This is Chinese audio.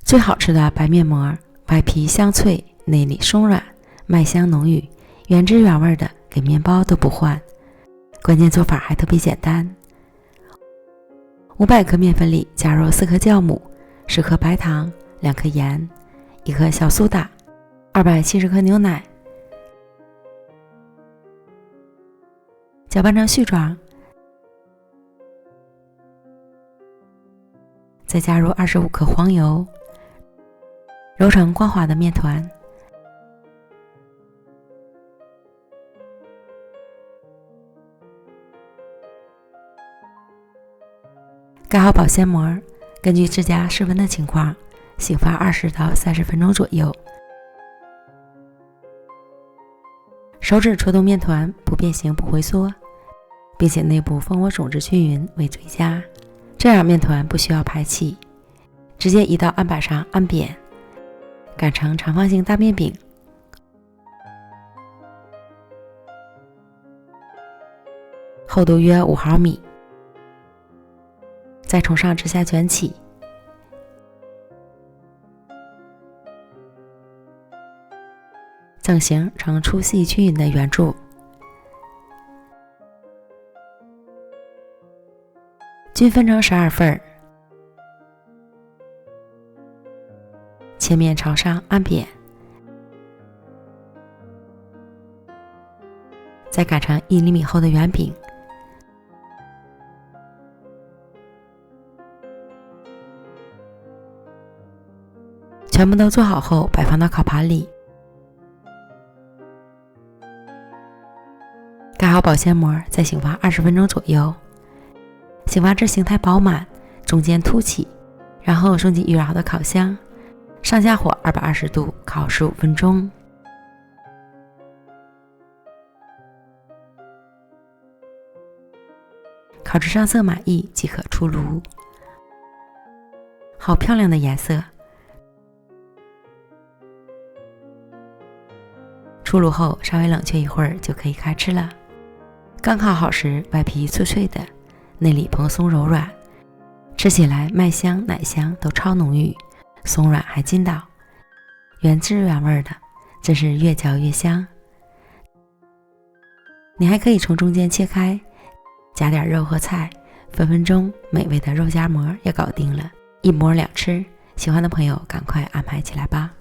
最好吃的白面膜，外皮香脆，内里松软，麦香浓郁，原汁原味的，给面包都不换。关键做法还特别简单。500克面粉里加入4颗酵母，10克白糖，2克盐，1克小苏打，270克牛奶，搅拌成絮状，再加入25克黄油，揉成光滑的面团。盖好保鲜膜，根据指甲室温的情况，醒发20到30分钟左右。手指戳动面团，不变形不回缩，并且内部蜂窝种子均匀为最佳。这样面团不需要排气，直接移到案板上按扁，擀成长方形大面饼。厚度约5毫米。再从上至下卷起，整形成粗细均匀的圆柱，均分成12份，切面朝上按扁，再擀成1厘米厚的圆饼。全部都做好后，摆放到烤盘里。盖好保鲜膜，再醒发20分钟左右。醒发至形态饱满，中间凸起，然后送进预热好的烤箱，上下火220度烤15分钟。烤至上色满意即可出炉。好漂亮的颜色！出炉后稍微冷却一会儿就可以开吃了。刚烤好时，外皮脆脆的，内里蓬松柔软，吃起来麦香奶香都超浓郁，松软还筋道，原汁原味的，真是越嚼越香。你还可以从中间切开，加点肉和菜，分分钟美味的肉夹馍也搞定了，一馍2吃。喜欢的朋友赶快安排起来吧。